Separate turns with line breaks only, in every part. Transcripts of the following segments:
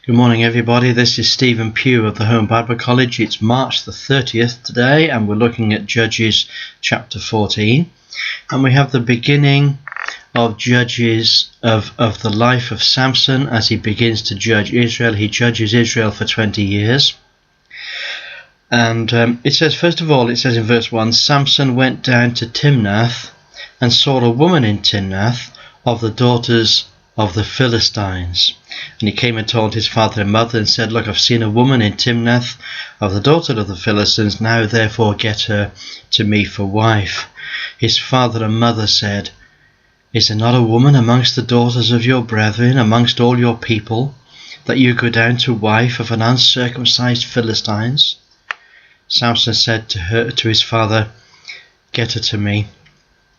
Good morning, everybody. This is Stephen Pugh of the Home Bible College. It's March the 30th today, and we're looking at Judges chapter 14. And we have the beginning of Judges of the life of Samson as he begins to judge Israel. He judges Israel for 20 years. And it says, first of all, it says in verse 1, Samson went down to Timnath and saw a woman in Timnath of the daughters of the Philistines. And he came and told his father and mother and said, Look, I've seen a woman in Timnath of the daughter of the Philistines. Now therefore get her to me for wife. His father and mother said, Is there not a woman amongst the daughters of your brethren, amongst all your people, that you go down to wife of an uncircumcised Philistines? Samson said to his father, Get her to me,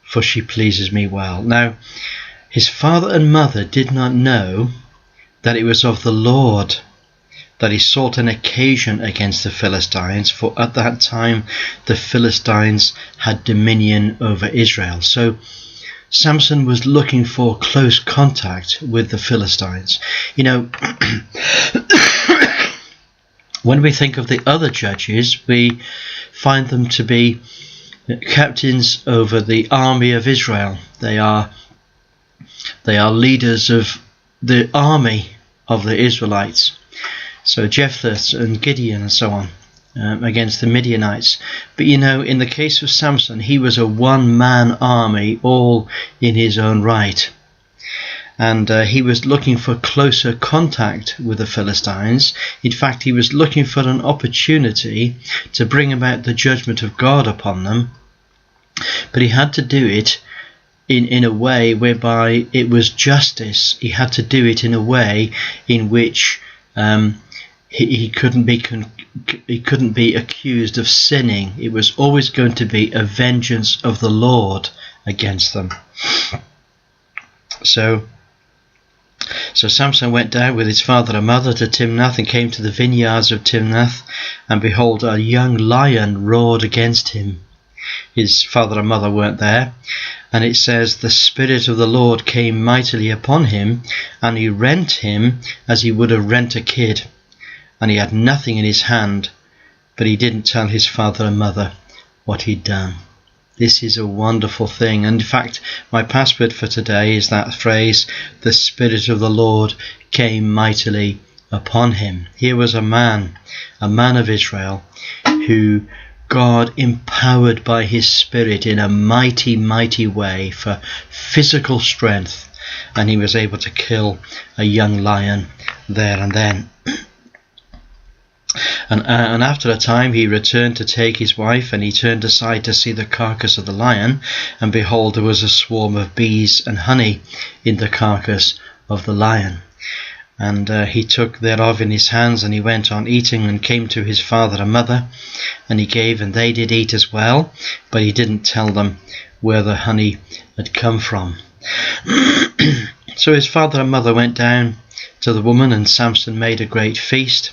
for she pleases me well. Now his father and mother did not know that it was of the Lord that he sought an occasion against the Philistines, for at that time the Philistines had dominion over Israel. So Samson was looking for close contact with the Philistines. You know, when we think of the other judges, we find them to be captains over the army of Israel. They are leaders of the army of the Israelites. So Jephthah and Gideon and so on against the Midianites. But you know, in the case of Samson, he was a one-man army, all in his own right. And he was looking for closer contact with the Philistines. In fact, he was looking for an opportunity to bring about the judgment of God upon them. But he had to do it in a way whereby it was justice. He had to do it in a way in which he couldn't be accused of sinning. It was always going to be a vengeance of the Lord against them. So Samson went down with his father and mother to Timnath and came to the vineyards of Timnath, and behold, a young lion roared against him. His father and mother weren't there. And it says, the Spirit of the Lord came mightily upon him, and he rent him as he would have rent a kid. And he had nothing in his hand, but he didn't tell his father and mother what he'd done. This is a wonderful thing. And in fact, my password for today is that phrase, the Spirit of the Lord came mightily upon him. Here was a man of Israel, who God empowered by his Spirit in a mighty, mighty way for physical strength, and he was able to kill a young lion there and then. And after a time he returned to take his wife, and he turned aside to see the carcass of the lion, and behold, there was a swarm of bees and honey in the carcass of the lion. And he took thereof in his hands, and he went on eating, and came to his father and mother, and he gave, and they did eat as well, but he didn't tell them where the honey had come from. So his father and mother went down to the woman, and Samson made a great feast,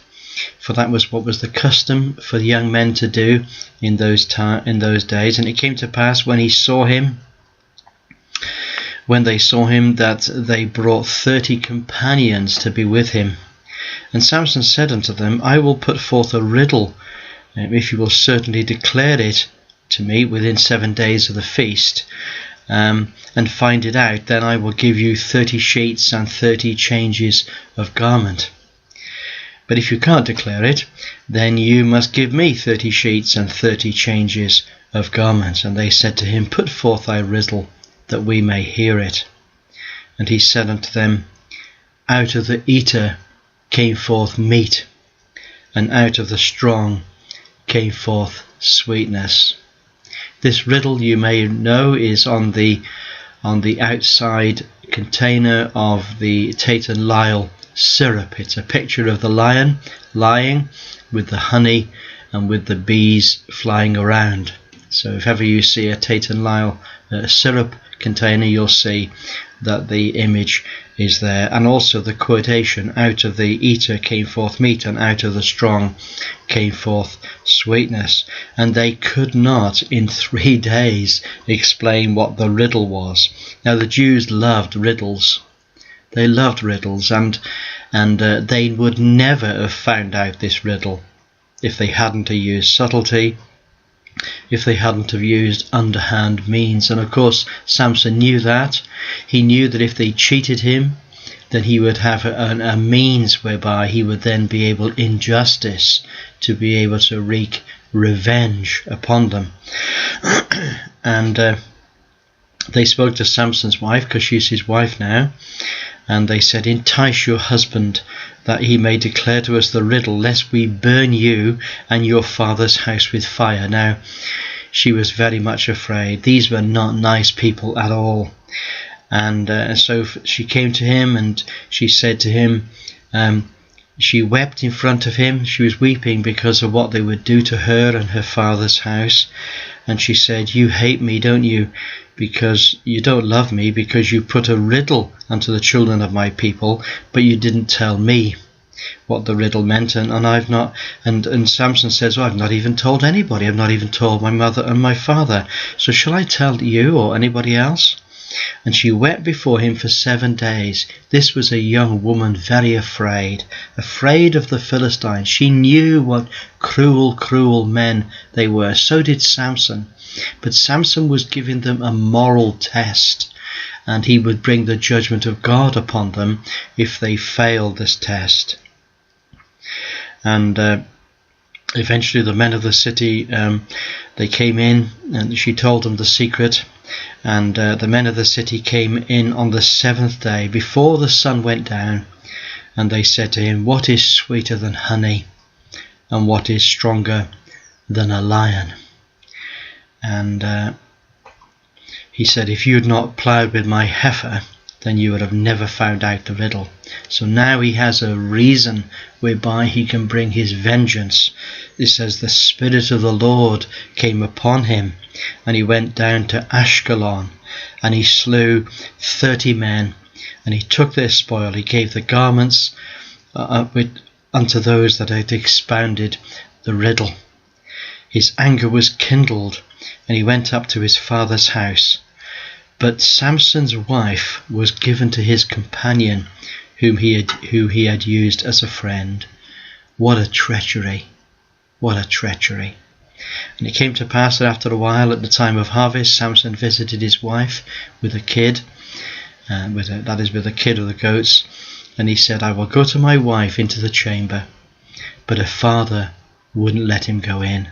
for that was what was the custom for the young men to do in those days. And it came to pass when they saw him, that they brought 30 companions to be with him. And Samson said unto them, I will put forth a riddle, if you will certainly declare it to me within 7 days of the feast, and find it out, then I will give you 30 sheets and 30 changes of garment. But if you can't declare it, then you must give me 30 sheets and 30 changes of garment. And they said to him, Put forth thy riddle, that we may hear it. And he said unto them, Out of the eater came forth meat, and out of the strong came forth sweetness. This riddle, you may know, is on the outside container of the Tate and Lyle syrup. It's a picture of the lion lying with the honey and with the bees flying around. So if ever you see a Tate and Lyle syrup container, you'll see that the image is there. And also the quotation, out of the eater came forth meat, and out of the strong came forth sweetness. And they could not in 3 days explain what the riddle was. Now the Jews loved riddles. They loved riddles, and and they would never have found out this riddle if they hadn't have used subtlety, if they hadn't have used underhand means. And of course Samson knew that. He knew that if they cheated him, then he would have a means whereby he would then be able, in justice, to be able to wreak revenge upon them. And they spoke to Samson's wife, because she's his wife now, and they said, entice your husband, that he may declare to us the riddle, lest we burn you and your father's house with fire. Now, she was very much afraid. These were not nice people at all. And so she came to him, and she said to him, she wept in front of him. She was weeping because of what they would do to her and her father's house. And she said, you hate me, don't you? Because you don't love me, because you put a riddle unto the children of my people, but you didn't tell me what the riddle meant. And I've not, and Samson says, I've not even told anybody. I've not even told my mother and my father. So shall I tell you or anybody else? And she wept before him for 7 days. This was a young woman, very afraid of the Philistines. She knew what cruel, cruel men they were. So did Samson. But Samson was giving them a moral test, and he would bring the judgment of God upon them if they failed this test. And eventually the men of the city, they came in, and she told them the secret. And the men of the city came in on the 7th day, before the sun went down, and they said to him, what is sweeter than honey, and what is stronger than a lion? And he said, if you had not ploughed with my heifer, then you would have never found out the riddle. So now he has a reason whereby he can bring his vengeance. It says the Spirit of the Lord came upon him, and he went down to Ashkelon, and he slew 30 men, and he took their spoil. He gave the garments unto those that had expounded the riddle. His anger was kindled, and he went up to his father's house. But Samson's wife was given to his companion, who he had used as a friend. What a treachery! What a treachery! And it came to pass that after a while, at the time of harvest, Samson visited his wife with a kid, with a kid of the goats, and he said, I will go to my wife into the chamber. But her father wouldn't let him go in.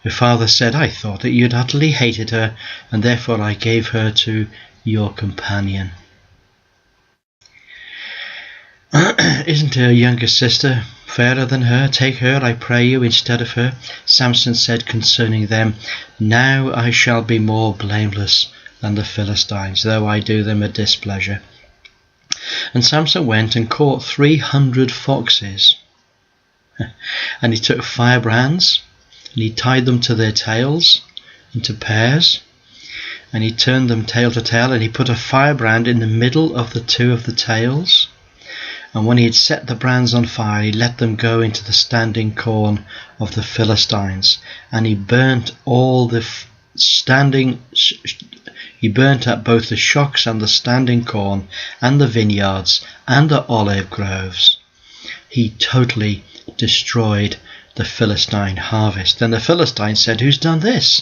Her father said, I thought that you'd utterly hated her, and therefore I gave her to your companion. Isn't her younger sister fairer than her? Take her, I pray you, instead of her. Samson said concerning them, now I shall be more blameless than the Philistines, though I do them a displeasure. And Samson went and caught 300 foxes, and he took firebrands, and he tied them to their tails into pairs, and he turned them tail to tail, and he put a firebrand in the middle of the two of the tails. And when he had set the brands on fire, he let them go into the standing corn of the Philistines, and he burnt all the he burnt up both the shocks and the standing corn, and the vineyards and the olive groves. He totally destroyed the Philistine harvest. Then the Philistines said, who's done this?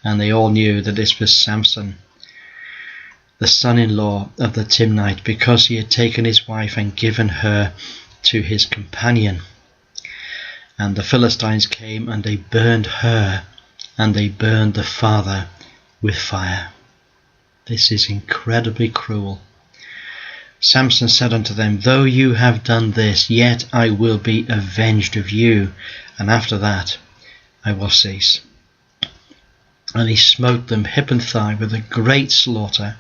And they all knew that this was Samson, the son-in-law of the Timnite, because he had taken his wife and given her to his companion. And the Philistines came, and they burned her, and they burned the father with fire. This is incredibly cruel. Samson said unto them, though you have done this, yet I will be avenged of you, and after that I will cease. And he smote them hip and thigh with a great slaughter.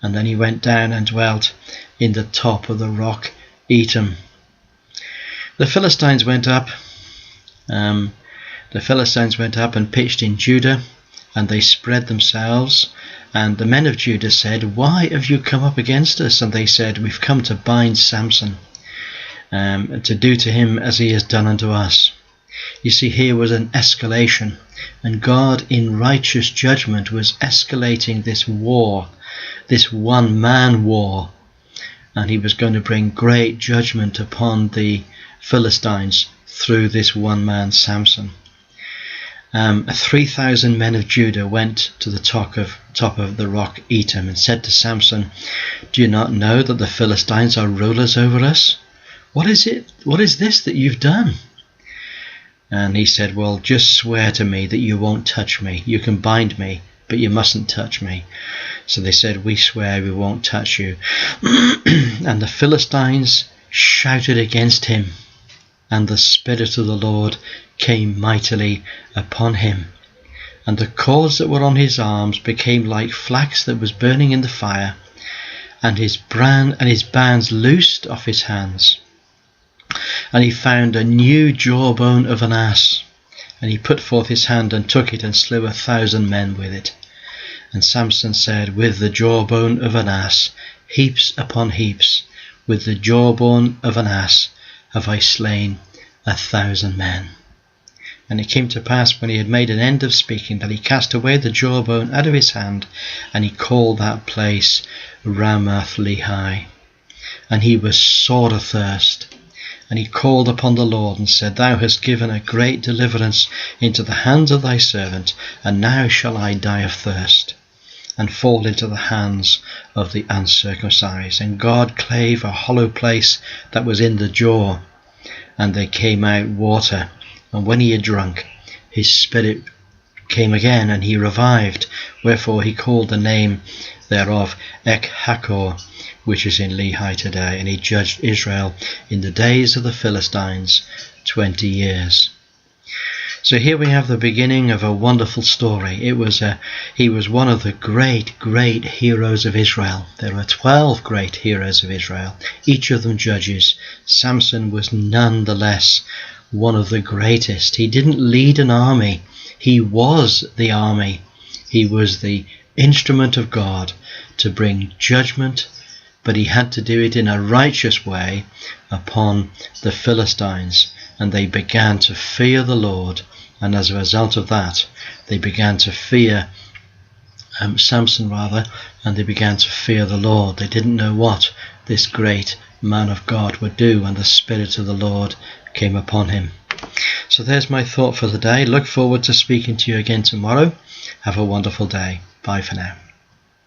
And then he went down and dwelt in the top of the rock Etam. The Philistines went up. And pitched in Judah, and they spread themselves. And the men of Judah said, why have you come up against us? And they said, we've come to bind Samson, to do to him as he has done unto us. You see, here was an escalation, and God in righteous judgment was escalating this war, this one-man war, and he was going to bring great judgment upon the Philistines through this one man, Samson. 3,000 men of Judah went to the top of the rock Etam and said to Samson, "Do you not know that the Philistines are rulers over us? What is this that you've done?" And he said, "Well, just swear to me that you won't touch me. You can bind me, but you mustn't touch me." So they said, "We swear we won't touch you." And the Philistines shouted against him, and the Spirit of the Lord came mightily upon him. And the cords that were on his arms became like flax that was burning in the fire, and his bands loosed off his hands. And he found a new jawbone of an ass, and he put forth his hand and took it and slew 1,000 men with it. And Samson said, "With the jawbone of an ass, heaps upon heaps, with the jawbone of an ass have I slain 1,000 men." And it came to pass, when he had made an end of speaking, that he cast away the jawbone out of his hand, and he called that place Ramath Lehi. And he was sore athirst. And he called upon the Lord and said, "Thou hast given a great deliverance into the hands of thy servant, and now shall I die of thirst, and fall into the hands of the uncircumcised." And God clave a hollow place that was in the jaw, and there came out water. And when he had drunk, his spirit came again, and he revived. Wherefore he called the name thereof Echakor, which is in Lehi today. And he judged Israel in the days of the Philistines 20 years. So here we have the beginning of a wonderful story. He was one of the great heroes of Israel. There were 12 great heroes of Israel, each of them judges. Samson was none the less one of the greatest. He didn't lead an army. He was the army. He was the instrument of God to bring judgment, but he had to do it in a righteous way upon the Philistines. And they began to fear the Lord, and as a result of that, they began to fear Samson, and they began to fear the Lord. They didn't know what this great man of God would do when the Spirit of the Lord came upon him. So there's my thought for the day. Look forward to speaking to you again tomorrow. Have a wonderful day. Bye for now.